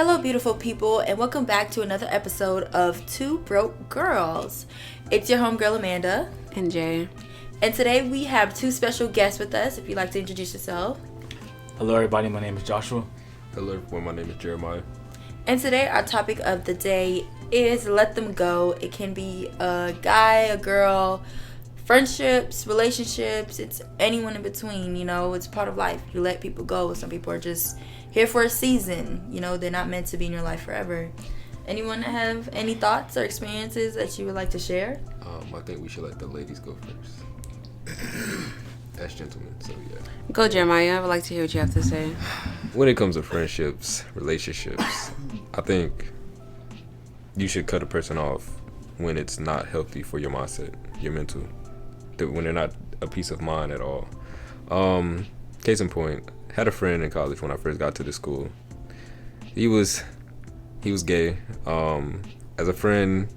Hello, beautiful people, and welcome back to another episode of Two Broke Girls. It's your homegirl, Amanda. And Jay. And today we have two special guests with us, if you'd like to introduce yourself. Hello, everybody. My name is Joshua. Hello, everyone. My name is Jeremiah. And today our topic of the day is Let Them Go. It can be a guy, a girl, friendships, relationships. It's anyone in between, it's part of life. You let people go. Some people are just here for a season. They're not meant to be in your life forever. Anyone have any thoughts or experiences that you would like to share? I think we should let the ladies go first. As gentlemen, so yeah. Go, Jeremiah. I would like to hear what you have to say. When it comes to friendships, relationships, I think you should cut a person off when it's not healthy for your mindset, your mental. When they're not a peace of mind at all. Case in point, had a friend in college when I first got to the school. He was gay. As a friend,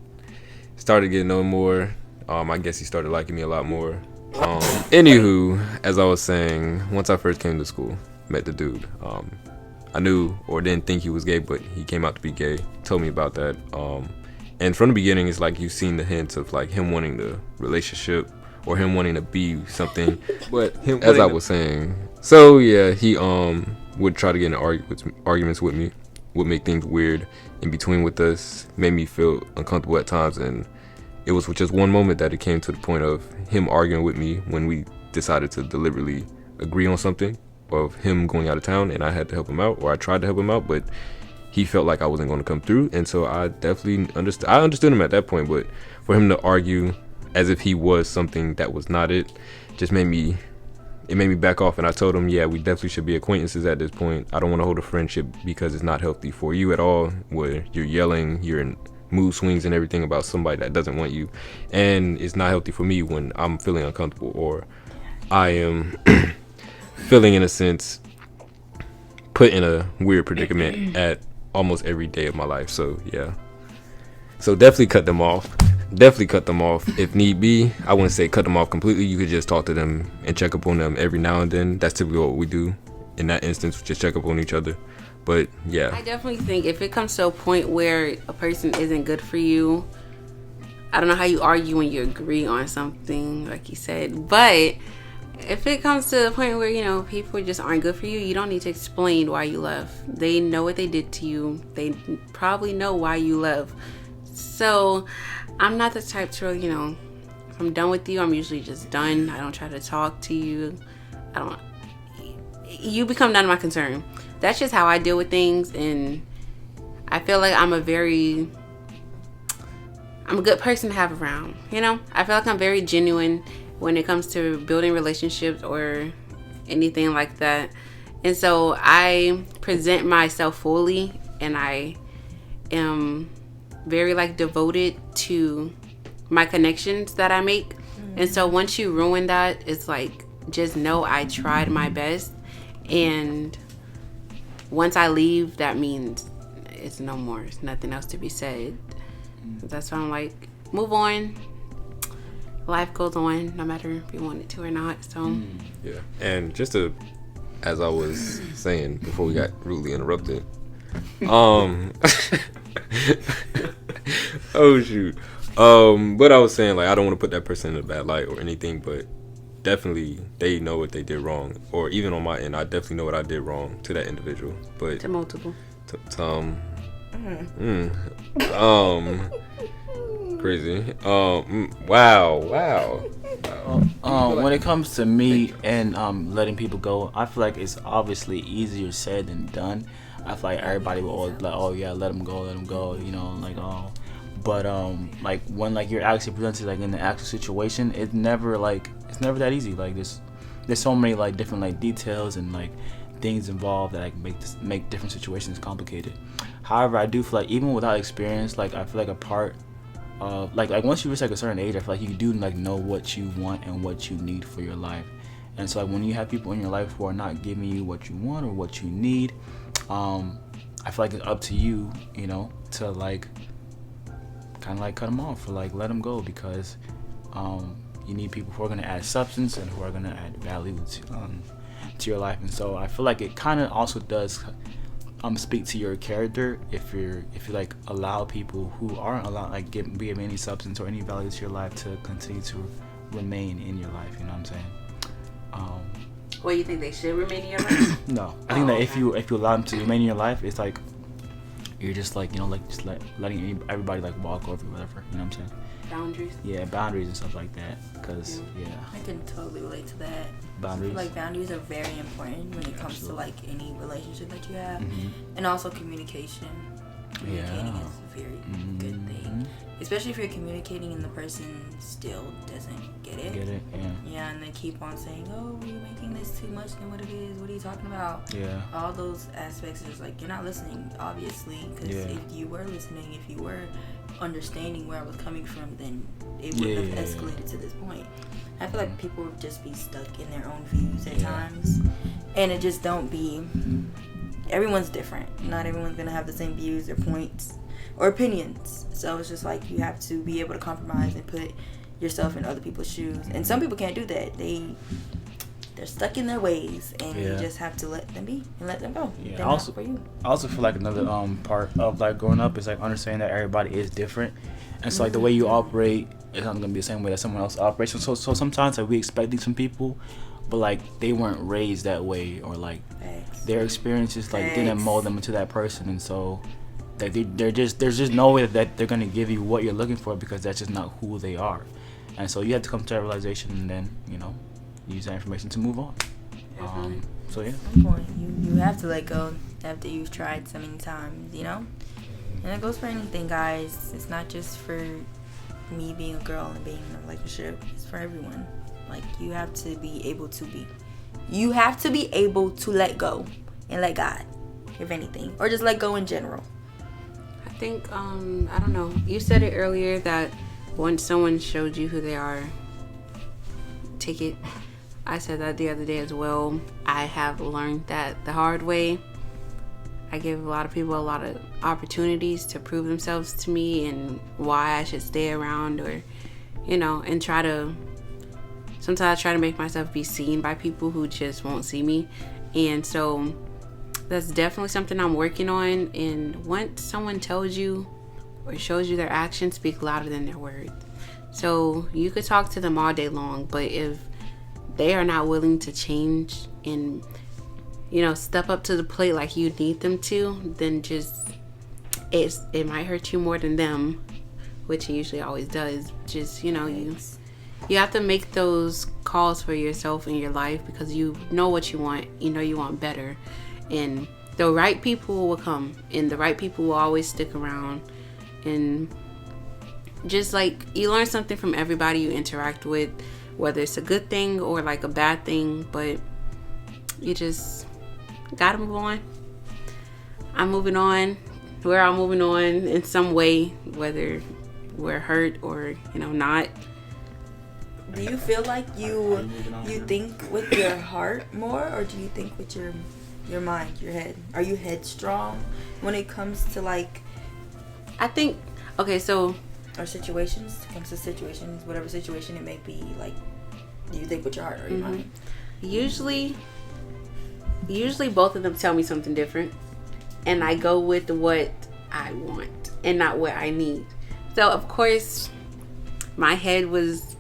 started getting to know more. I guess he started liking me a lot more. Anywho, as I was saying, once I first came to school, met the dude. I knew or didn't think he was gay, but he came out to be gay. Told me about that. And from the beginning, it's like you've seen the hints of like him wanting the relationship or him wanting to be something. But as I was saying, so yeah, he would try to get in arguments with me, would make things weird in between with us, made me feel uncomfortable at times, and it was just one moment that it came to the point of him arguing with me when we decided to deliberately agree on something of him going out of town, and I had to help him out, or I tried to help him out, but he felt like I wasn't going to come through, and so I definitely understood him at that point. But for him to argue as if he was something that was not it, just made me back off. And I told him, yeah, we definitely should be acquaintances at this point. I don't want to hold a friendship because it's not healthy for you at all, where you're yelling, you're in mood swings and everything about somebody that doesn't want you, and it's not healthy for me when I'm feeling uncomfortable or I am feeling, in a sense, put in a weird predicament at almost every day of my life. So yeah, so definitely cut them off if need be. I wouldn't say cut them off completely. You could just talk to them and check up on them every now and then. That's typically what we do in that instance, just check up on each other. But yeah, I definitely think if it comes to a point where a person isn't good for you, I don't know how you argue when you agree on something, like you said, but if it comes to the point where, people just aren't good for you, you don't need to explain why you left. They know what they did to you. They probably know why you left. So I'm not the type to, if I'm done with you, I'm usually just done. I don't try to talk to you. You become none of my concern. That's just how I deal with things, and I feel like I'm a good person to have around, I feel like I'm very genuine when it comes to building relationships or anything like that. And so I present myself fully, and I am very devoted to my connections that I make. And so once you ruin that, it's just know I tried my best, and once I leave, that means it's no more. It's nothing else to be said. That's why I'm move on. Life goes on, no matter if you want it to or not. So yeah. And just as I was saying before we got rudely interrupted, oh shoot. But I was saying I don't want to put that person in a bad light or anything, but definitely they know what they did wrong, or even on my end, I definitely know what I did wrong to that individual. But to multiple. Crazy. Wow. When it comes to me and letting people go, I feel like it's obviously easier said than done. I feel like everybody will always oh yeah, let them go, but when you're actually presented in the actual situation, it's never that easy. There's so many different different and things involved that make different situations complicated. However, I do feel even without experience, I feel a part of once you reach a certain age, I feel you do know what you want and what you need for your life. And so when you have people in your life who are not giving you what you want or what you need, I feel it's up to you, to kind of cut them off or let them go, because you need people who are going to add substance and who are going to add value to your life. And so I feel it kind of also does speak to your character if you like allow people who aren't allowed like give any substance or any value to your life to continue to remain in your life. You know what I'm saying? Well, you think they should remain in your life? No, I think that if you allow them to remain in your life, it's like you're just like just letting everybody like walk over you, whatever. You know what I'm saying? Boundaries. Yeah, boundaries and stuff like that. Because I can totally relate to that. Boundaries. Like boundaries are very important when it comes to like any relationship that you have, Mm-hmm. and also communication. Communicating is a very good thing, especially if you're communicating and the person still doesn't get it. Yeah, and they keep on saying, "Oh, you're making this too much than what it is. What are you talking about?" Yeah. All those aspects are just like you're not listening, obviously, because if you were listening, if you were understanding where I was coming from, then it wouldn't have escalated to this point. I feel like people would just be stuck in their own views at times, and it just don't be. Everyone's different. Not everyone's gonna have the same views or points or opinions. So it's just like you have to be able to compromise and put yourself in other people's shoes. And some people can't do that. They're stuck in their ways, and you just have to let them be and let them go. Yeah. They're not for you. I also feel like another part of like growing up is like understanding that everybody is different, and so like the way you operate is not gonna be the same way that someone else operates. So sometimes like we expect things from people, but like they weren't raised that way, or like their experiences like didn't mold them into that person, and so like there's just no way that they're gonna give you what you're looking for, because that's just not who they are. And so you have to come to that realization, and then use that information to move on. So yeah. At some point, you have to let go after you've tried so many times, and it goes for anything, guys. It's not just for me being a girl and being in a relationship. It's for everyone. Like you have to be able to let go and let God, if anything, or just let go in general. I think I don't know. You said it earlier that once someone showed you who they are, take it. I said that the other day as well. I have learned that the hard way. I give a lot of people a lot of opportunities to prove themselves to me and why I should stay around, or and sometimes I try to make myself be seen by people who just won't see me. And so that's definitely something I'm working on. And once someone tells you or shows you their actions speak louder than their words. So you could talk to them all day long, but if they are not willing to change and step up to the plate like you need them to, then just it might hurt you more than them, which it usually always does. Just you have to make those calls for yourself in your life, because you know what you want. You want better, and the right people will come, and the right people will always stick around. And just like you learn something from everybody you interact with, whether it's a good thing or like a bad thing, but you just gotta move on. I'm moving on. We're all moving on in some way, whether we're hurt or not. Do you feel like you think with your heart more, or do you think with your mind, your head? Are you headstrong when it comes to like? I think so. Or situations, whatever situation it may be, like, do you think with your heart or your mind? Usually both of them tell me something different, and I go with what I want and not what I need. So of course my head was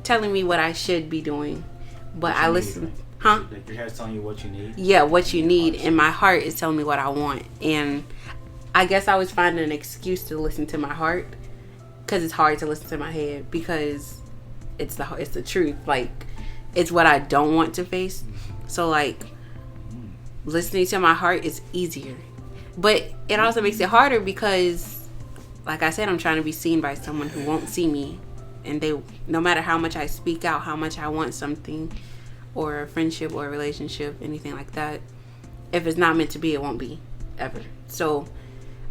telling me what I should be doing, but I listened. Like your head's telling you what you need? Yeah, what you need, and my heart is telling me what I want. And I guess I was finding an excuse to listen to my heart, because it's hard to listen to my head, because it's the truth. Like, it's what I don't want to face. So like listening to my heart is easier, but it also makes it harder, because like I said, I'm trying to be seen by someone who won't see me, and no matter how much I speak out how much I want something, or a friendship or a relationship, anything like that, if it's not meant to be, it won't be ever. So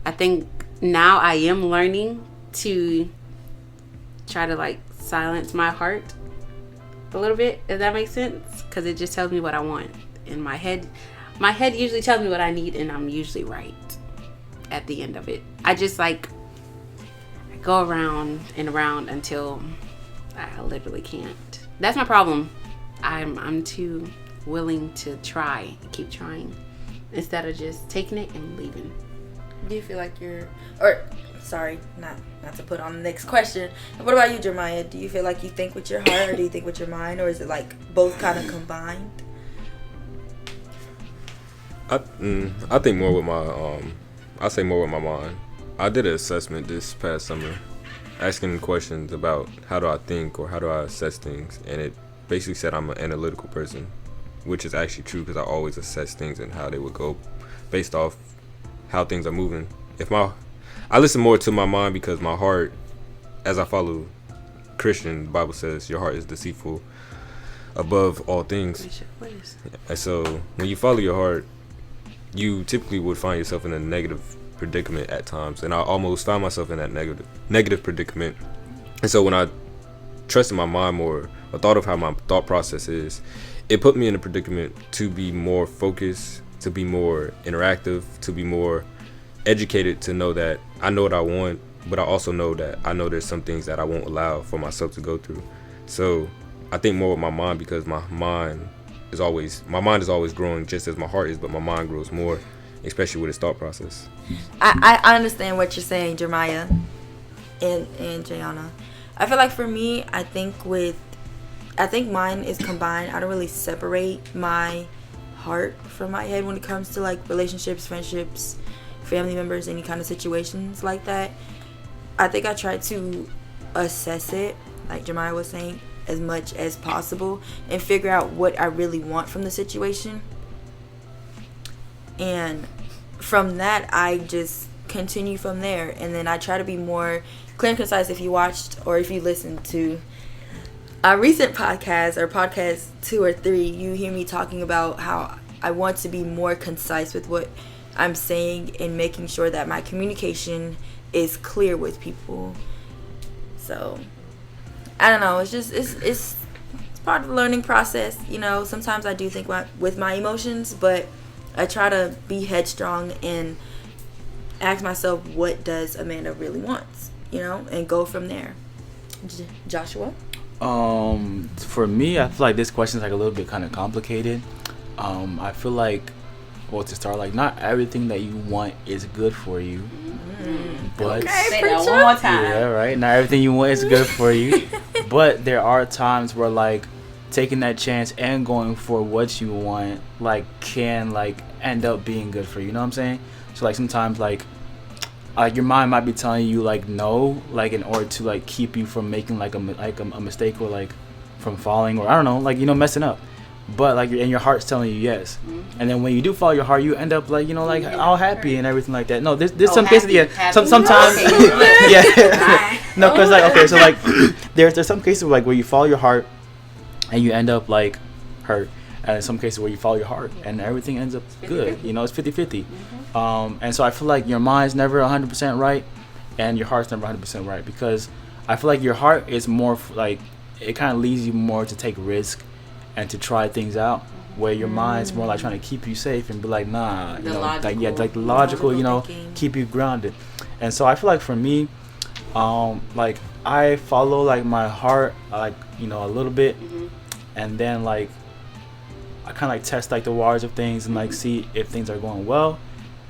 I think now I am learning to try to like silence my heart a little bit, if that makes sense, because it just tells me what I want. And my head usually tells me what I need, and I'm usually right at the end of it. I just I go around and around until I literally can't. That's my problem. I'm too willing to keep trying. instead of just taking it and leaving. Do you feel like sorry, not to put on the next question. What about you, Jeremiah? Do you feel like you think with your heart, or do you think with your mind, or is it like both kind of combined? I think more with my I say more with my mind. I did an assessment this past summer, asking questions about how do I think or how do I assess things, and it basically said I'm an analytical person, which is actually true because I always assess things and how they would go based off how things are moving. I listen more to my mind because my heart, as I follow Christian, the Bible says your heart is deceitful above all things. And so when you follow your heart, you typically would find yourself in a negative predicament at times, and I almost found myself in that negative predicament. And so when I trusted my mind more, or thought of how my thought process is, it put me in a predicament to be more focused, to be more interactive, to be more educated, to know that I know what I want, but I also know that I know there's some things that I won't allow for myself to go through. So I think more with my mind, because my mind is always growing just as my heart is, but my mind grows more, especially with its thought process. I understand what you're saying, Jeremiah and Jayana. I feel like for me, I think mine is combined. I don't really separate my heart from my head when it comes to like relationships, friendships, family members, any kind of situations like that. I think I try to assess it, like Jeremiah was saying, as much as possible, and figure out what I really want from the situation. And from that, I just continue from there. And then I try to be more clear and concise. If you watched or if you listened to a recent podcast or podcast 2 or 3, you hear me talking about how I want to be more concise with what I'm saying and making sure that my communication is clear with people. So I don't know, it's part of the learning process, you know. Sometimes I do think with my emotions, but I try to be headstrong and ask myself, what does Amanda really want, you know, and go from there. Joshua? For me, I feel like this question is like a little bit kind of complicated. I feel like, well, to start, like, not everything that you want is good for you. But say that one more time. Yeah, right. Not everything you want is good for you. But there are times where, like, taking that chance and going for what you want, like, can, like, end up being good for you. You know what I'm saying? So, like, sometimes, like your mind might be telling you, like, no, like, in order to, like, keep you from making, like, a mistake, or, like, from falling, or I don't know, like, you know, messing up. But, like, and your heart's telling you yes. And then when you do follow your heart, you end up, like, you know, like, all happy and everything like that. No, there's some cases, yeah, sometimes, yeah. No, because, like, okay, so, like, there's some cases, like, where you follow your heart and you end up, like, hurt. And in some cases where you follow your heart and everything ends up good. You know, it's 50-50. And so I feel like your mind's never 100% right and your heart's never 100% right, because I feel like your heart is more, like, it kind of leads you more to take risk and to try things out, where your mind's more like trying to keep you safe and be like, nah, you know, like, yeah, like the logical, you know, thinking. Keep you grounded. And so I feel like for me, like, I follow, like, my heart, like, you know, a little bit, and then, like, I kind of, like, test, like, the waters of things and, like, see if things are going well.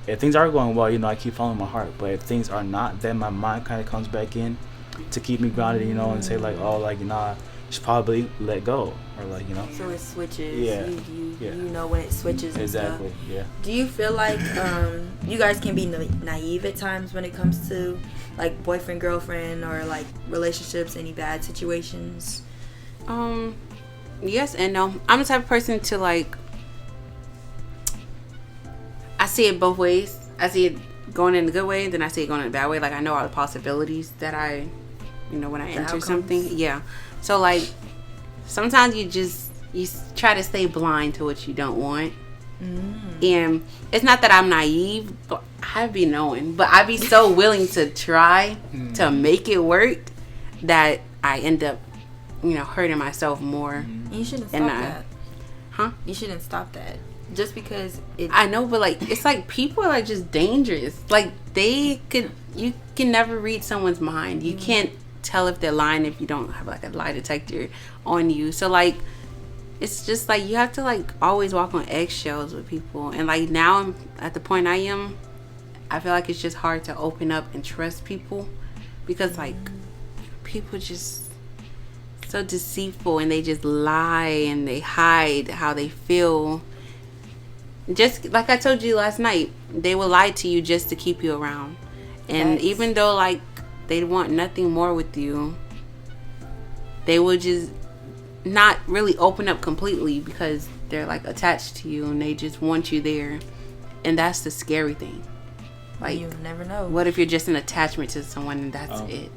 If things are going well, you know, I keep following my heart. But if things are not, then my mind kind of comes back in to keep me grounded, you know, and say, like, oh, like, nah, should probably let go, or, like, you know. So it switches. Yeah. You know when it switches. Exactly. And stuff. Yeah. Do you feel like you guys can be naive at times when it comes to, like, boyfriend, girlfriend, or, like, relationships, any bad situations? Yes and no. I'm the type of person to, like, I see it both ways. I see it going in a good way, then I see it going in a bad way. Like, I know all the possibilities that I, you know, when I enter something. Yeah. So, like, sometimes you try to stay blind to what you don't want. And it's not that I'm naive, but I be knowing. But I be so willing to try to make it work that I end up, you know, hurting myself more. You shouldn't stop that. Huh? You shouldn't stop that. Just because I know, but, like, it's like people are just dangerous. Like, you can never read someone's mind. You can't tell if they're lying if you don't have, like, a lie detector on you. So, like, it's just like you have to like always walk on eggshells with people. And like now I'm at the point I am, I feel like it's just hard to open up and trust people, because like people just so deceitful, and they just lie and they hide how they feel. Just like I told you last night, they will lie to you just to keep you around. And Yes. even though like they want nothing more with you, they will just not really open up completely, because they're like attached to you and they just want you there. And that's the scary thing. Like, You never know. what if you're just an attachment to someone and that's it?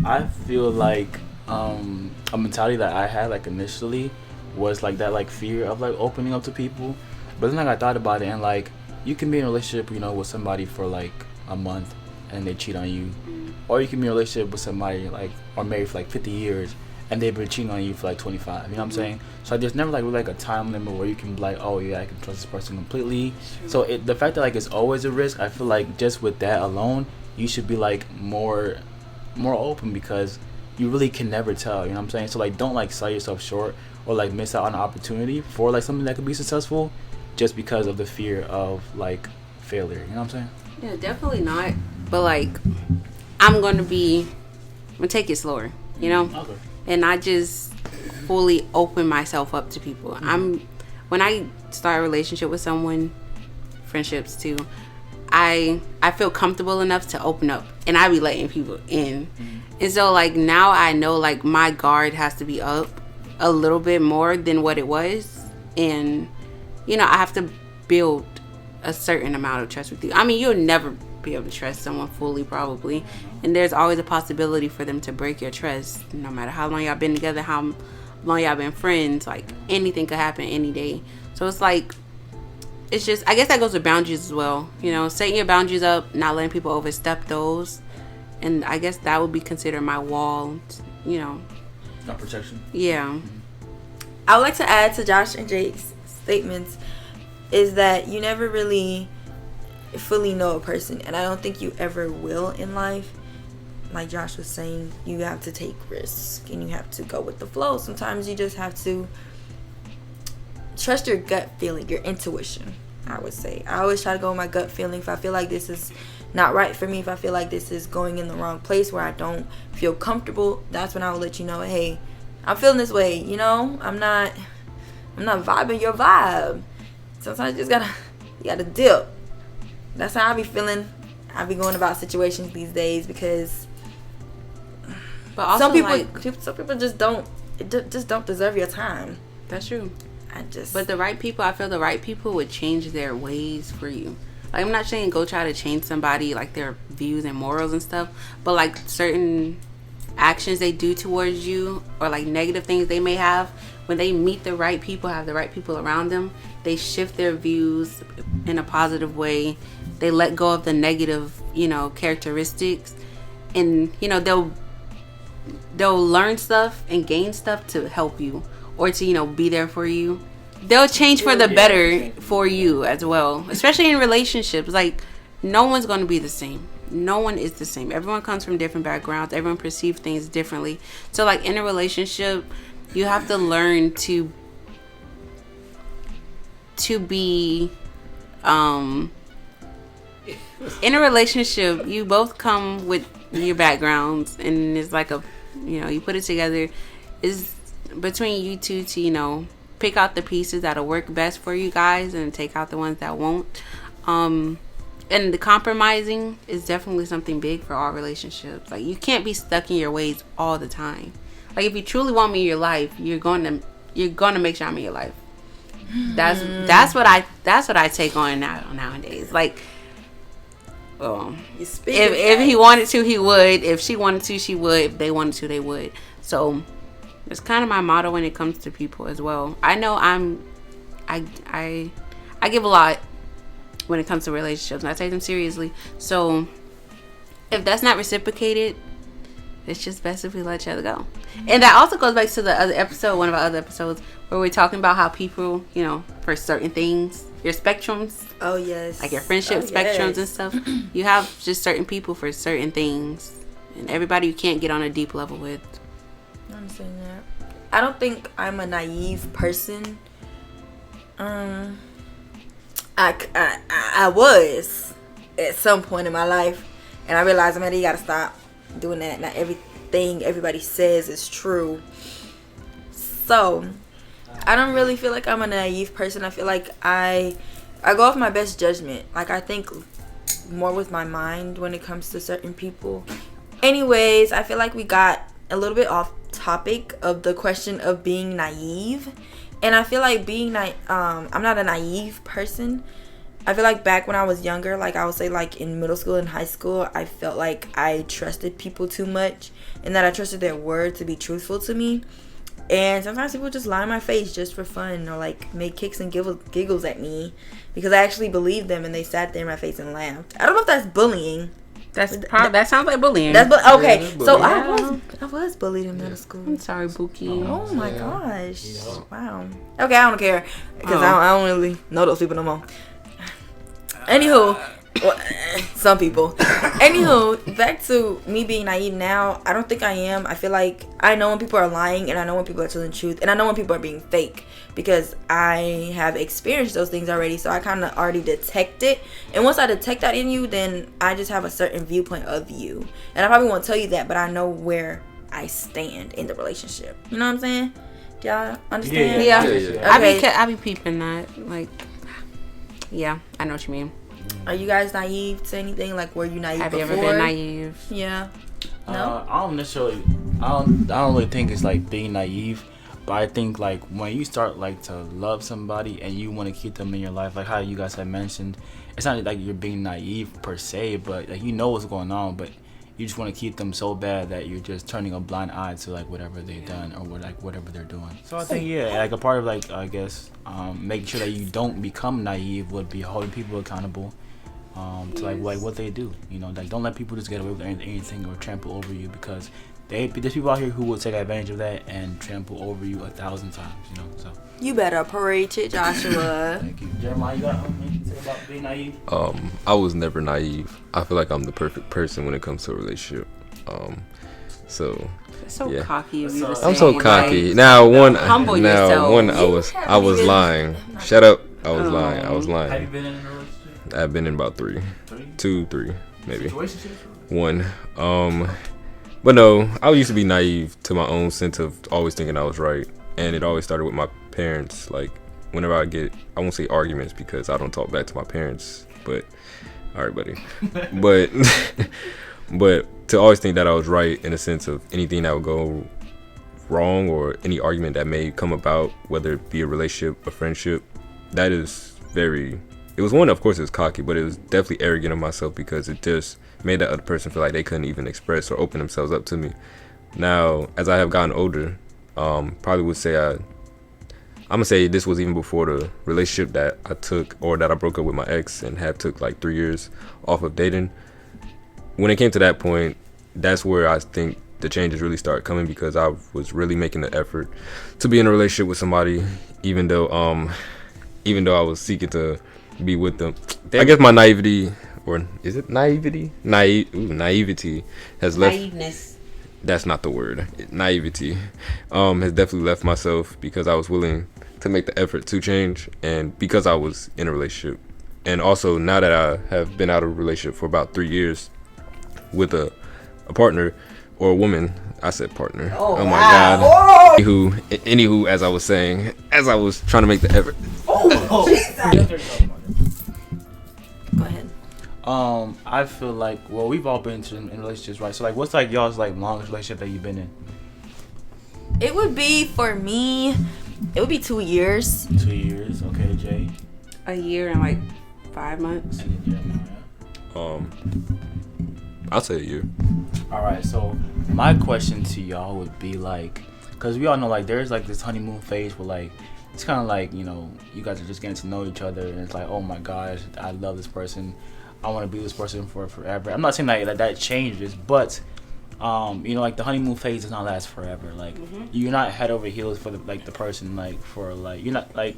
I feel like a mentality that I had like initially was like that, like fear of like opening up to people. But then like I thought about it, and like you can be in a relationship, with somebody for like a month and they cheat on you, or you can be in a relationship with somebody like, or married for like 50 years and they've been cheating on you for like 25. You know what I'm saying? So there's never like really like a time limit where you can be like, oh yeah, I can trust this person completely. So the fact that like it's always a risk, I feel like just with that alone, you should be like more open, because you really can never tell. You know what I'm saying? So like don't like sell yourself short or like miss out on an opportunity for like something that could be successful just because of the fear of like failure. You know what I'm saying? Yeah, definitely not. But like, I'm gonna take it slower, Okay. and I just fully open myself up to people. When I start a relationship with someone, friendships too, I feel comfortable enough to open up, and I be letting people in. And so like now I know like my guard has to be up a little bit more than what it was, and I have to build a certain amount of trust with you. I mean, you'll never be able to trust someone fully, probably, and there's always a possibility for them to break your trust, no matter how long y'all been together, how long y'all been friends. Like anything could happen any day. So it's like, it's just, I guess that goes with boundaries as well. Setting your boundaries up, not letting people overstep those, and I guess that would be considered my wall. Not protection. Yeah. I would like to add to Josh and Jake's statements is that you never really fully know a person, and I don't think you ever will in life. Like Josh was saying, you have to take risks and you have to go with the flow. Sometimes you just have to trust your gut feeling, your intuition. I would say I always try to go with my gut feeling. If I feel like this is not right for me, if I feel like this is going in the wrong place where I don't feel comfortable, that's when I will let you know, hey, I'm feeling this way, I'm not vibing your vibe. Sometimes you gotta dip. That's how I be feeling. I be going about situations these days, because But also some people just don't deserve your time. That's true. But I feel the right people would change their ways for you. Like, I'm not saying go try to change somebody, like their views and morals and stuff, but like certain actions they do towards you, or like negative things they may have, when they meet the right people, have the right people around them, they shift their views in a positive way. They let go of the negative, characteristics, and they'll learn stuff and gain stuff to help you, or to be there for you. They'll change for the better for you as well, especially in relationships. Like, no one's going to be the same. No one is the same. Everyone comes from different backgrounds. Everyone perceives things differently. So like in a relationship, you have to learn to be in a relationship. You both come with your backgrounds, and it's like you put it together. Is between you two to pick out the pieces that'll work best for you guys and take out the ones that won't. And the compromising is definitely something big for all relationships. Like, you can't be stuck in your ways all the time. Like, if you truly want me in your life, you're going to make sure I'm in your life. That's what I take on nowadays. Like, if he wanted to, he would. If she wanted to, she would. If they wanted to, they would. So it's kind of my motto when it comes to people as well. I know I give a lot when it comes to relationships, and I take them seriously. So if that's not reciprocated, it's just best if we let each other go. And that also goes back to the other episode, one of our other episodes, where we're talking about how people, for certain things, your spectrums. Oh, yes. Like your friendship spectrums and stuff. You have just certain people for certain things. And everybody you can't get on a deep level with. I understand that. I don't think I'm a naive person. I was at some point in my life, and I realized, man, you gotta stop doing that. Not everything everybody says is true. So I don't really feel like I'm a naive person. I feel like I go off my best judgment. Like, I think more with my mind when it comes to certain people. Anyways, I feel like we got a little bit off topic of the question of being naive. And I feel like I'm not a naive person. I feel like back when I was younger, like I would say like in middle school and high school, I felt like I trusted people too much and that I trusted their word to be truthful to me. And sometimes people just lie in my face just for fun or like make kicks and giggles at me because I actually believed them and they sat there in my face and laughed. I don't know if that's bullying. That sounds like bullying. Okay. Yeah, So yeah. I was bullied in middle school. I'm sorry, Buki. Oh my gosh! Wow. Okay, I don't care because I don't really know those people no more. Anywho, some people. Anywho, back to me being naive now. I don't think I am. I feel like I know when people are lying, and I know when people are telling the truth, and I know when people are being fake because I have experienced those things already. So I kind of already detect it, and once I detect that in you, then I just have a certain viewpoint of you, and I probably won't tell you that, but I know where I stand in the relationship. You know what I'm saying? Do y'all understand? Yeah. Okay. I be peeping that. Like, yeah, I know what you mean. Are you guys naive to anything? Like, were you naive Have before? you ever been naive? Yeah. No. I don't really think it's like being naive, but I think like when you start like to love somebody and you want to keep them in your life, like how you guys have mentioned, it's not like you're being naive per se, but like you know what's going on, but you just want to keep them so bad that you're just turning a blind eye to like whatever they've done or whatever they're doing. So I think like a part of like I guess making sure that you don't become naive would be holding people accountable to like what they do. You know, like don't let people just get away with anything or trample over you because there's people out here who will take advantage of that and trample over you 1,000 times. You know, so. You better preach it, Joshua. Thank you, Jeremiah. You got anything to say about being naive? I was never naive. I feel like I'm the perfect person when it comes to a relationship. So It's so yeah. cocky of you to say. I'm so cocky. Like, Now humble yourself. I was lying. Shut up. I was lying. Have you lying. been in a relationship? I've been in about 3, 2, 3, maybe Situationships? 1. But no, I used to be naive to my own sense of always thinking I was right, and it always started with my parents. Like whenever I won't say arguments because I don't talk back to my parents, but all right, buddy. but to always think that I was right in the sense of anything that would go wrong or any argument that may come about, whether it be a relationship, a friendship, that is it was one, of course, it was cocky, but it was definitely arrogant of myself because it just made that other person feel like they couldn't even express or open themselves up to me. Now, as I have gotten older, probably would say I'm gonna say this was even before the relationship that I took or that I broke up with my ex and had took like 3 years off of dating. When it came to that point, that's where I think the changes really started coming because I was really making the effort to be in a relationship with somebody, even though I was seeking to be with them. I guess my naivety, or is it naivety? Naivety has left. Naiveness. That's not the word. Naivety has definitely left myself because I was willing to make the effort to change and because I was in a relationship. And also now that I have been out of a relationship for about 3 years with a partner or a woman, I said partner. Oh my God. Oh. Anywho, as I was saying, as I was trying to make the effort. Go ahead. I feel like we've all been in relationships, right? So like, what's like y'all's like longest relationship that you've been in? It would be for me. It would be 2 years. 2 years, okay, Jay. A year and like 5 months. And then Jeremiah. I'll say a year. All right, so my question to y'all would be like, because we all know like there's like this honeymoon phase where like it's kind of like, you know, you guys are just getting to know each other and it's like, oh my gosh, I love this person, I want to be with this person for forever. I'm not saying that changes, but you know, like the honeymoon phase does not last forever. Like you're not head over heels for the person, like for like you're not like,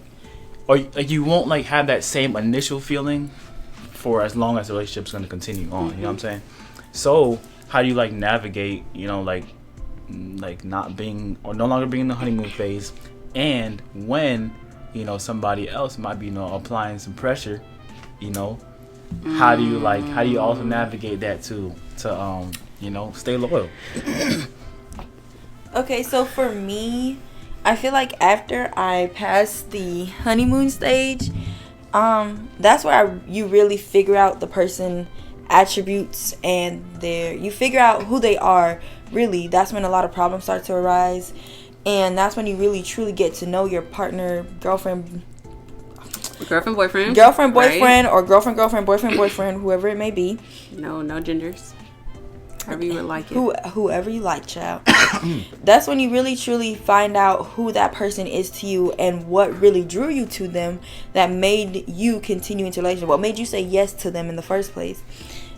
or like you won't like have that same initial feeling for as long as the relationship's going to continue on. You know what I'm saying? So how do you like navigate, you know, like like not being or no longer being in the honeymoon phase, and when somebody else might be applying some pressure, how do you also navigate that to stay loyal? Okay, so for me, I feel like after I pass the honeymoon stage, that's where you really figure out the person attributes and you figure out who they are. Really, that's when a lot of problems start to arise, and that's when you really truly get to know your partner, girlfriend, boyfriend, right? Or girlfriend, boyfriend, whoever it may be. No genders. However you would like it. Whoever you like, child. That's when you really truly find out who that person is to you and what really drew you to them that made you continue into a relationship. What made you say yes to them in the first place.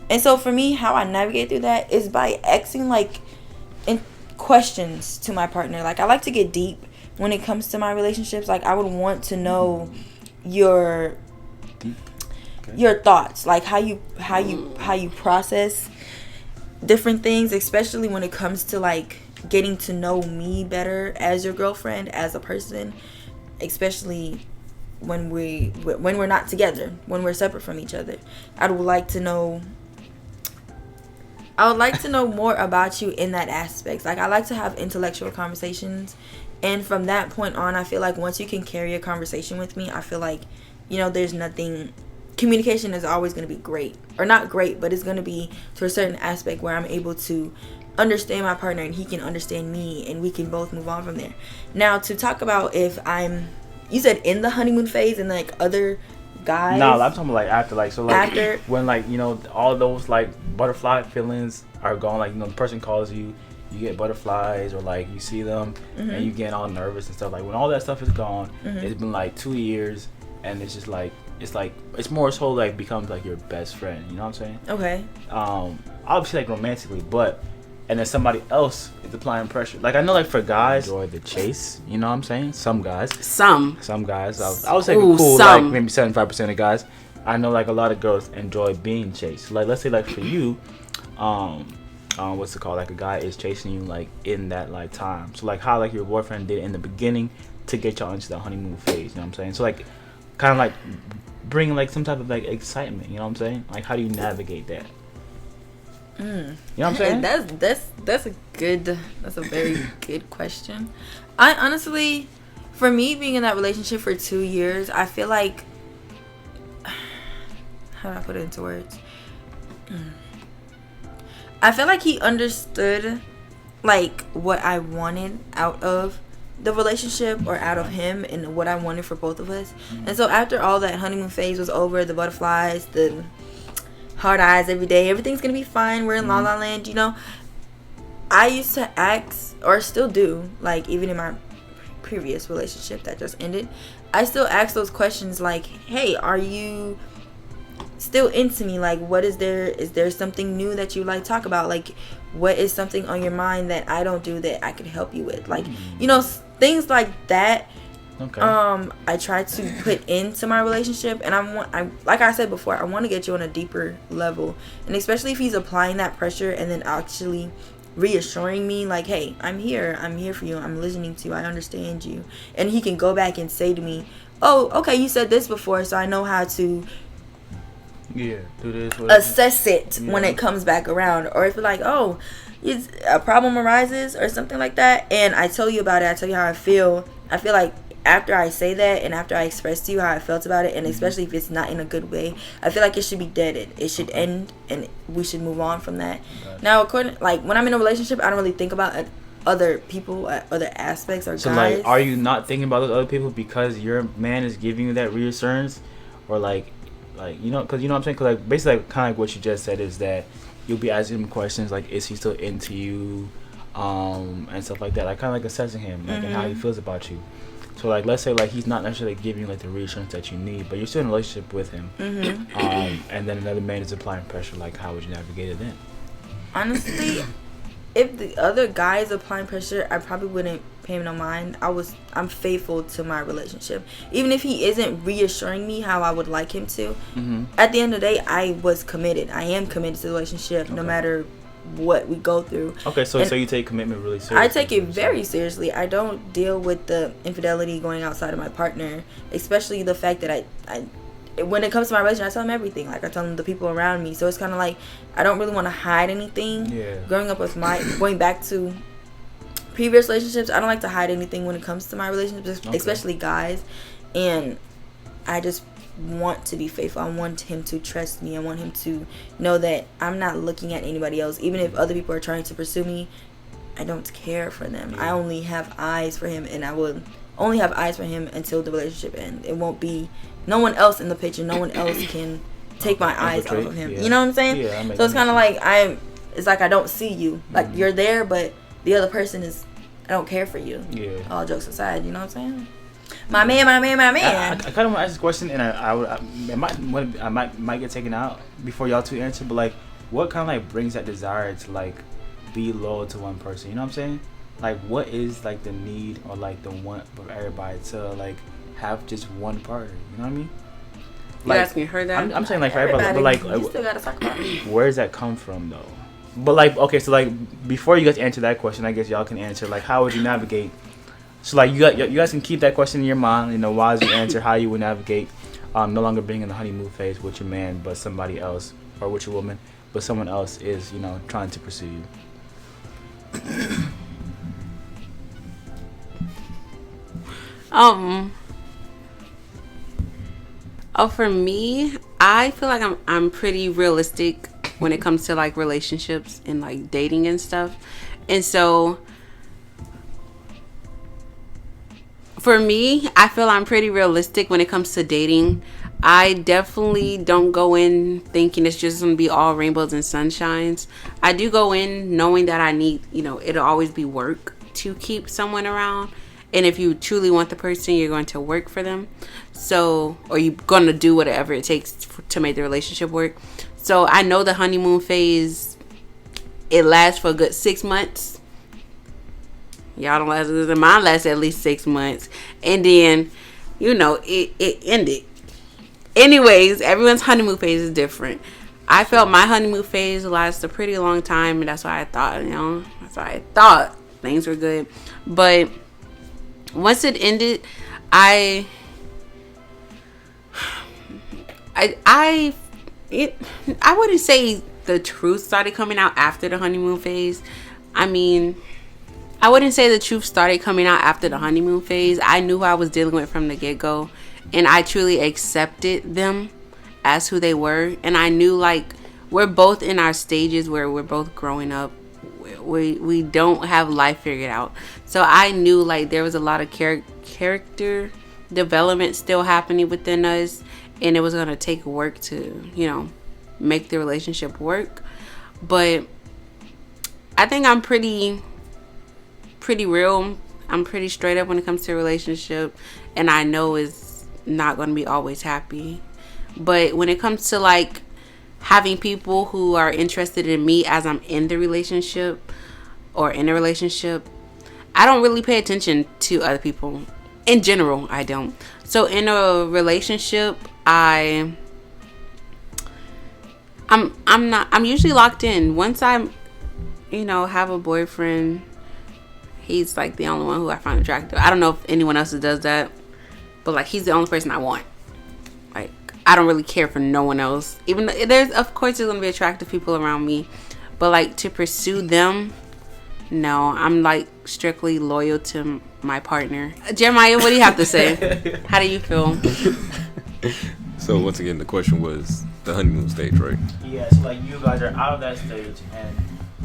And so for me, how I navigate through that is by asking in questions to my partner. Like, I like to get deep when it comes to my relationships. Like, I would want to know your thoughts, like how you process different things, especially when it comes to like getting to know me better as your girlfriend, as a person, especially when we're not together, when we're separate from each other. I would like to know more about you in that aspect. Like, I like to have intellectual conversations, and from that point on, I feel like once you can carry a conversation with me, I feel like there's nothing. Communication is always going to be great, or not great, but it's going to be to a certain aspect where I'm able to understand my partner and he can understand me, and we can both move on from there. Now, to talk about if you said in the honeymoon phase and like other guys. No, I'm talking about after, after when all those butterfly feelings are gone, the person calls you get butterflies, or you see them and you get all nervous and stuff. Like, when all that stuff is gone, it's been 2 years, and it's just it's more so becomes your best friend, you know what I'm saying? Okay. Obviously romantically, and then somebody else is applying pressure. I know for guys enjoy the chase, you know what I'm saying? Some guys. Some guys. I would say cool, maybe 75% of guys. I know a lot of girls enjoy being chased. Let's say for you, what's it called? A guy is chasing you in that time. So how your boyfriend did in the beginning to get y'all into the honeymoon phase, you know what I'm saying? So kind of bring some type of excitement, you know what I'm saying? How do you navigate that? You know what I'm saying? That's a very good question. I honestly, for me being in that relationship for 2 years, I feel like, how do I put it into words? I feel like he understood what I wanted out of the relationship, or out of him, and what I wanted for both of us. And so after all that honeymoon phase was over, the butterflies, the hard eyes every day, everything's gonna be fine, we're in La La Land, I used to ask, or still do, even in my previous relationship that just ended, I still ask those questions hey, are you still into me? What is there something new that you talk about? What is something on your mind that I don't do that I can help you with? Things like that. Okay. I try to put into my relationship, and I like I said before, I want to get you on a deeper level, and especially if he's applying that pressure and then actually reassuring me hey, I'm here for you, I'm listening to you, I understand you, and he can go back and say to me, oh, okay, you said this before, so I know how to do this, assess it when it comes back around. Or if oh, it's a problem arises or something like that, and I tell you about it, I tell you how I feel like after I say that and after I express to you how I felt about it, and especially if it's not in a good way, I feel like it should be deaded. It should end, and we should move on from that. Okay. Now, according when I'm in a relationship, I don't really think about other people, other aspects, or so guys. Are you not thinking about those other people because your man is giving you that reassurance, or because you know what I'm saying? Because basically kind of what you just said is that you'll be asking him questions is he still into you, and stuff like that, kind of assessing him, and how he feels about you. So let's say he's not necessarily giving you the reassurance that you need, but you're still in a relationship with him, and then another man is applying pressure. How would you navigate it then? Honestly, if the other guy is applying pressure, I probably wouldn't pay him no mind. I'm faithful to my relationship, even if he isn't reassuring me how I would like him to. At the end of the day, I was committed. I am committed to the relationship, no matter what we go through. Okay, so you take commitment really seriously. I take it very seriously. I don't deal with the infidelity going outside of my partner, especially the fact that I when it comes to my relationship, I tell them everything. Like, I tell them the people around me. So it's kind of like I don't really want to hide anything. Yeah. Going back to previous relationships, I don't like to hide anything when it comes to my relationships, especially guys. And I just want to be faithful. I want him to trust me. I want him to know that I'm not looking at anybody else. Even if other people are trying to pursue me, I don't care for them. Yeah. I only have eyes for him, and I will only have eyes for him until the relationship ends. It won't be no one else in the picture. No one else can take my eyes off of him. Yeah. You know what I'm saying? Yeah, so it's kind of like it's like I don't see you. Like, you're there, but the other person is, I don't care for you. Yeah. All jokes aside, you know what I'm saying? My man. I kind of want to ask this question, and I might get taken out before y'all two answer, but like, what kind of like brings that desire to like be loyal to one person? You know what I'm saying? Like, what is like the need or like the want for everybody to like have just one partner? You know what I mean? Like, you asking her that? I'm saying like for everybody, but like, you still gotta talk about it. Where does that come from though? But like, okay, so like before you guys answer that question, I guess y'all can answer like, how would you navigate? So like, you guys can keep that question in your mind. You know, why is your answer how you would navigate no longer being in the honeymoon phase with your man, but somebody else, or with your woman, but someone else is, you know, trying to pursue you. For me, I feel like I'm pretty realistic when it comes to like relationships and like dating and stuff. And so for me, I feel I'm pretty realistic when it comes to dating. I definitely don't go in thinking it's just going to be all rainbows and sunshines. I do go in knowing that I need, you know, it'll always be work to keep someone around. And if you truly want the person, you're going to work for them. So, or you're going to do whatever it takes to make the relationship work. So I know the honeymoon phase, it lasts for a good 6 months. Y'all don't last, mine lasts at least 6 months. And then, you know, it ended. Anyways, everyone's honeymoon phase is different. I felt my honeymoon phase lasted a pretty long time. And that's why I thought, things were good. But once it ended, I wouldn't say the truth started coming out after the honeymoon phase. I mean, I wouldn't say the truth started coming out after the honeymoon phase. I knew who I was dealing with from the get-go, and I truly accepted them as who they were. And I knew, like, we're both in our stages where we're both growing up. We don't have life figured out. So I knew, like, there was a lot of character development still happening within us, and it was going to take work to, you know, make the relationship work. But I think I'm pretty real. I'm pretty straight up when it comes to a relationship, and I know it's not going to be always happy. But when it comes to, like, having people who are interested in me as I'm in the relationship or in a relationship, I don't really pay attention to other people. In general, I don't. So in a relationship, I'm usually locked in. Once I'm, you know, have a boyfriend, he's like the only one who I find attractive. I don't know if anyone else does that, but like, he's the only person I want. Like, I don't really care for no one else. Even though there's gonna be attractive people around me, but like, to pursue them, no. I'm like strictly loyal to my partner. Jeremiah, what do you have to say? How do you feel? So once again, the question was the honeymoon stage, right? Yeah, so like, you guys are out of that stage, and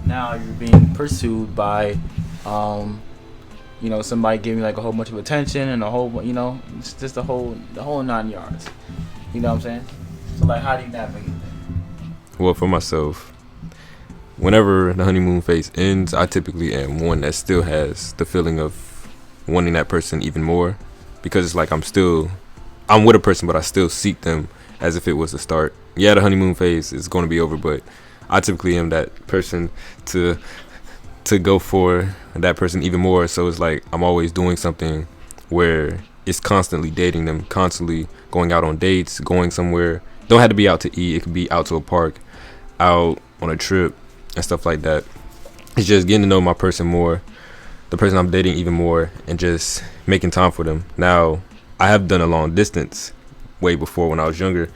now you're being pursued by, you know, somebody giving you like a whole bunch of attention and a whole, you know, it's just the whole 9 yards. You know what I'm saying? So like, how do you navigate that? Well, for myself, whenever the honeymoon phase ends, I typically am one that still has the feeling of wanting that person even more, because it's like I'm with a person, but I still seek them as if it was the start. Yeah, the honeymoon phase is going to be over, but I typically am that person to go for that person even more. So it's like I'm always doing something where it's constantly dating them, constantly going out on dates, going somewhere. Don't have to be out to eat. It could be out to a park, out on a trip, and stuff like that. It's just getting to know my person more, the person I'm dating even more, and just making time for them. Now, I have done a long distance way before when I was younger,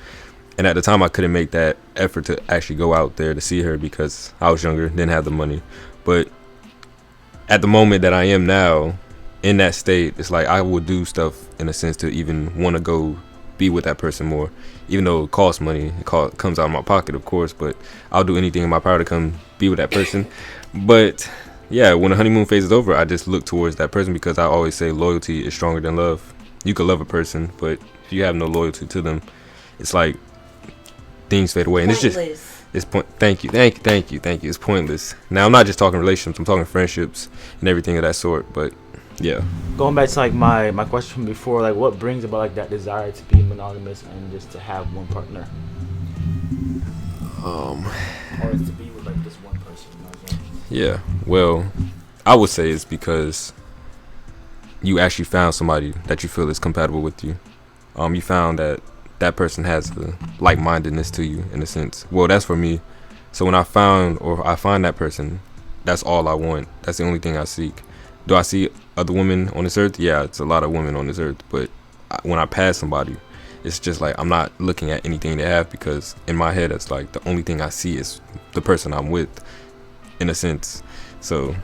and at the time I couldn't make that effort to actually go out there to see her because I was younger, didn't have the money. But at the moment that I am now, in that state, it's like I will do stuff in a sense to even want to go be with that person more, even though it costs money. Comes out of my pocket, of course, but I'll do anything in my power to come be with that person. But yeah, when the honeymoon phase is over, I just look towards that person, because I always say loyalty is stronger than love. You could love a person, but if you have no loyalty to them, it's like things fade away. And Pointless. it's thank you. It's pointless. Now, I'm not just talking relationships, I'm talking friendships and everything of that sort. But yeah, Going back to like my question from before, like what brings about like that desire to be monogamous and just to have one partner, or is to be with like this one person, you know what I'm saying? yeah. Well, I would say it's because you actually found somebody that you feel is compatible with you. You found that person has a like-mindedness to you, in a sense. Well, that's for me. So when I find that person, that's all I want. That's the only thing I seek. Do I see other women on this earth? Yeah, it's a lot of women on this earth. But when I pass somebody, it's just like I'm not looking at anything they have, because in my head, it's like the only thing I see is the person I'm with, in a sense. So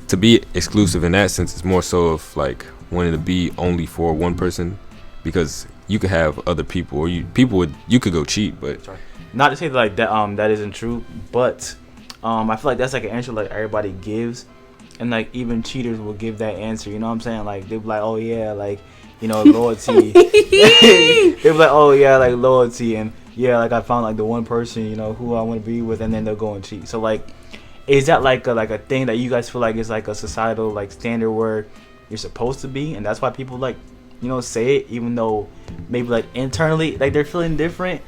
to be exclusive in that sense is more so of like wanting to be only for one person, because you could have other people, or you could go cheat. But Not to say that like that isn't true, but I feel like that's like an answer like everybody gives, and like even cheaters will give that answer. You know what I'm saying? Like they'll be like, oh yeah, like, you know, loyalty. They'll be like, oh yeah, like loyalty, and yeah, like I found like the one person, you know, who I want to be with, and then they'll go and cheat. So like, is that like a thing that you guys feel like is like a societal like standard where you're supposed to be, and that's why people like, you know, say it, even though maybe like internally like they're feeling different?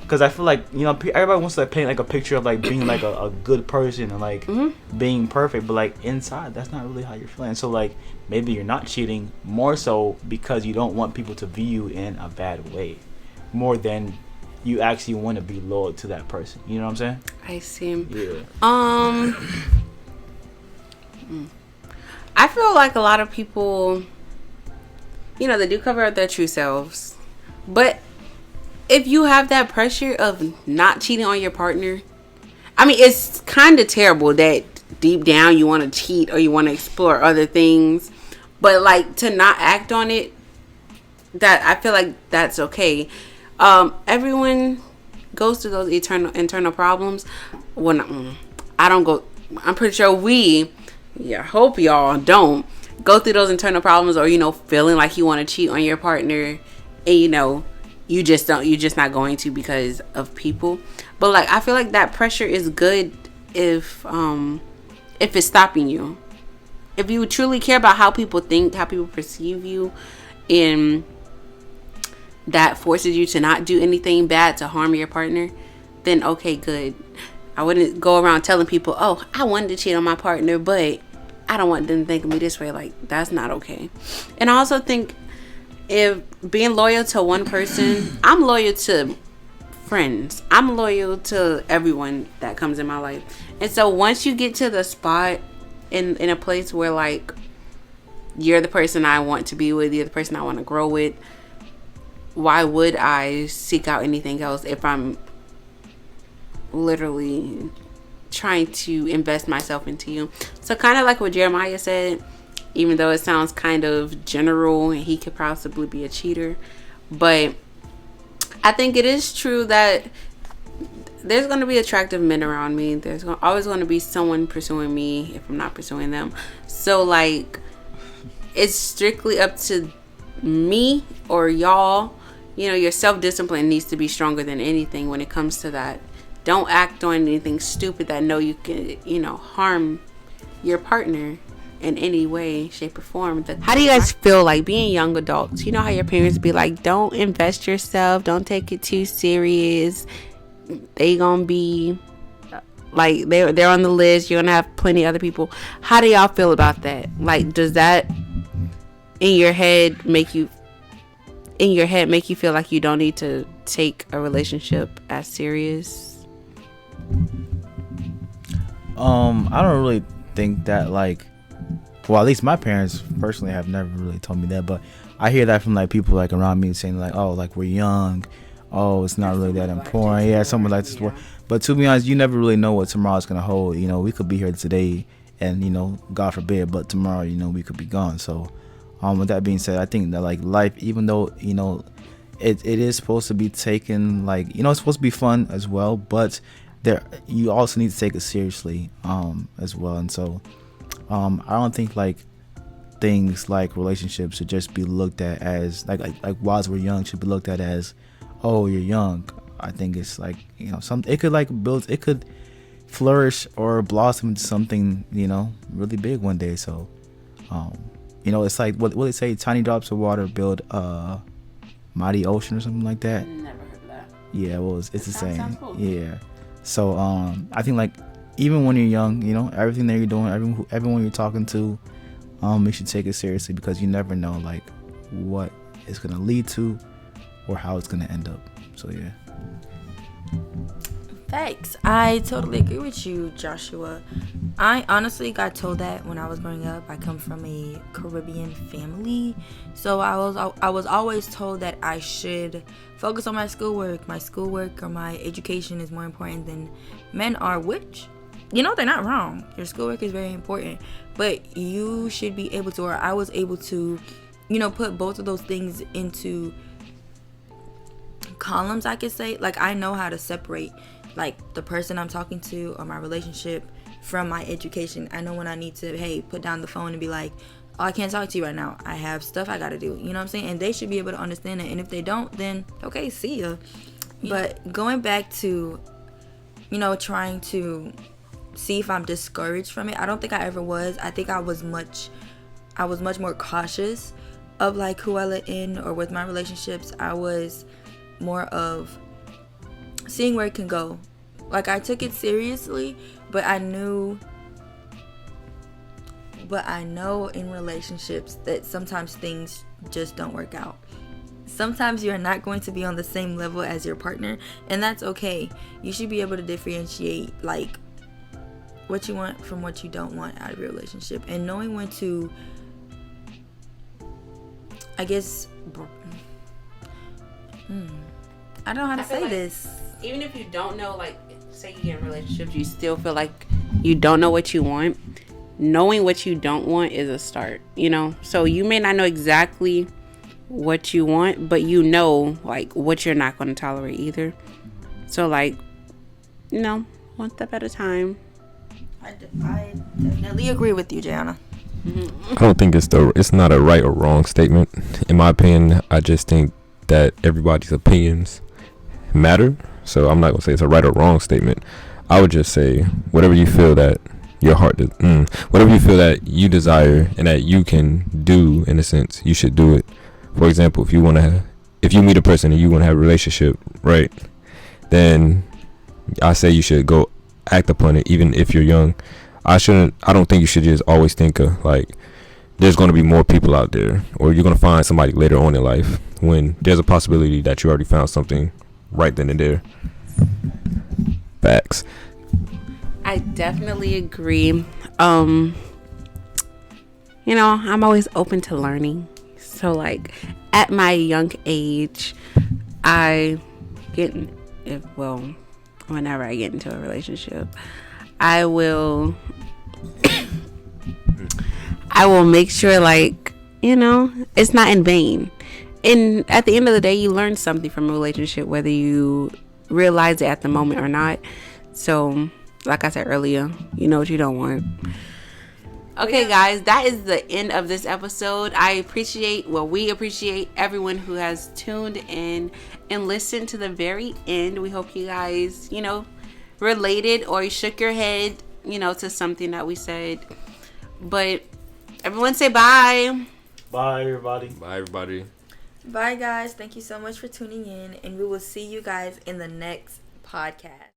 Because I feel like, you know, everybody wants to like, paint like a picture of like being like a good person and like being perfect, but like inside that's not really how you're feeling. So like maybe you're not cheating more so because you don't want people to view you in a bad way, more than you actually want to be loyal to that person. You know what I'm saying? I see. Yeah. I feel like a lot of people, you know, they do cover up their true selves, but if you have that pressure of not cheating on your partner, I mean, it's kind of terrible that deep down you want to cheat or you want to explore other things, but like to not act on it, that I feel like that's okay. Everyone goes through those internal problems. When I don't go, I'm pretty sure hope y'all don't go through those internal problems, or, you know, feeling like you want to cheat on your partner, and, you know, you're just not going to because of people. But like, I feel like that pressure is good if it's stopping you. If you truly care about how people think, how people perceive you, and that forces you to not do anything bad to harm your partner, then okay, good. I wouldn't go around telling people, oh, I wanted to cheat on my partner, but I don't want them to think of me this way. Like, that's not okay. And I also think, if being loyal to one person, I'm loyal to friends. I'm loyal to everyone that comes in my life. And so once you get to the spot in a place where like you're the person I want to be with, you're the person I want to grow with, why would I seek out anything else if I'm literally trying to invest myself into you? So kind of like what Jeremiah said, even though it sounds kind of general and he could possibly be a cheater, but I think it is true that there's going to be attractive men around me. There's always going to be someone pursuing me if I'm not pursuing them. So like, it's strictly up to me or y'all. You know, your self-discipline needs to be stronger than anything when it comes to that. Don't act on anything stupid that you can, you know, harm your partner in any way, shape, or form. How do you guys feel like being young adults? You know how your parents be like, don't invest yourself, don't take it too serious. They gonna be like, they're on the list, you're gonna have plenty of other people. How do y'all feel about that? Like, does that in your head make you feel like you don't need to take a relationship as serious? I don't really think that like, well, at least my parents personally have never really told me that, but I hear that from like people like around me saying like, oh, like we're young, oh, it's not really that important. Yeah, something like this. Yeah. But to be honest, you never really know what tomorrow's gonna hold. You know, we could be here today, and you know, God forbid, but tomorrow, you know, we could be gone. So, with that being said, I think that like life, even though you know, it is supposed to be taken like, you know, it's supposed to be fun as well, but there you also need to take it seriously as well. And so I don't think like things like relationships should just be looked at as like whilst we're young should be looked at as, oh, you're young. I think it's like, you know, it could like build, it could flourish or blossom into something, you know, really big one day. So you know, it's like what they say, tiny drops of water build a mighty ocean or something like that. Never heard of that. Yeah, well, it's the same. Sounds cool. Yeah. So I think like even when you're young, you know, everything that you're doing, everyone you're talking to, you should take it seriously, because you never know like what it's gonna lead to or how it's gonna end up. So yeah. Thanks. I totally agree with you, Joshua. I honestly got told that when I was growing up. I come from a Caribbean family, so I was always told that I should focus on my schoolwork. My schoolwork or my education is more important than men are, which, you know, they're not wrong. Your schoolwork is very important, but you should be able to, or I was able to, you know, put both of those things into columns, I could say. Like, I know how to separate like the person I'm talking to or my relationship from my education. I know when I need to, hey, put down the phone and be like, oh, I can't talk to you right now, I have stuff I gotta do, you know what I'm saying? And they should be able to understand it. And if they don't, then okay, see ya. Yeah. But going back to, you know, trying to see if I'm discouraged from it, I don't think I ever was. I think I was much more cautious of like who I let in, or with my relationships I was more of seeing where it can go. Like, I took it seriously, but I know in relationships that sometimes things just don't work out. Sometimes you're not going to be on the same level as your partner, and that's okay. You should be able to differentiate like what you want from what you don't want out of your relationship, and knowing when to, I guess, I don't know how to say like this. Even if you don't know, like, say you get in relationships, you still feel like you don't know what you want. Knowing what you don't want is a start, you know? So you may not know exactly what you want, but you know, like, what you're not going to tolerate either. So, like, you know, one step at a time. I definitely agree with you, Jayana. I don't think it's not a right or wrong statement. In my opinion, I just think that everybody's opinions matter. So I'm not gonna say it's a right or wrong statement. I would just say whatever you feel that your heart does, whatever you feel that you desire and that you can do, in a sense, you should do it. For example, if you meet a person and you want to have a relationship, right, then I say you should go act upon it, even if you're young. I don't think you should just always think of like there's going to be more people out there, or you're going to find somebody later on in life, when there's a possibility that you already found something right then and there. Facts. I definitely agree. You know, I'm always open to learning. So, like, at my young age, whenever I get into a relationship, I will make sure, like, you know, it's not in vain. And at the end of the day, you learn something from a relationship, whether you realize it at the moment or not. So, like I said earlier, you know what you don't want. Okay, guys, that is the end of this episode. We appreciate everyone who has tuned in and listened to the very end. We hope you guys, you know, related or you shook your head, you know, to something that we said. But everyone say bye. Bye, everybody. Bye, everybody. Bye, guys. Thank you so much for tuning in, and we will see you guys in the next podcast.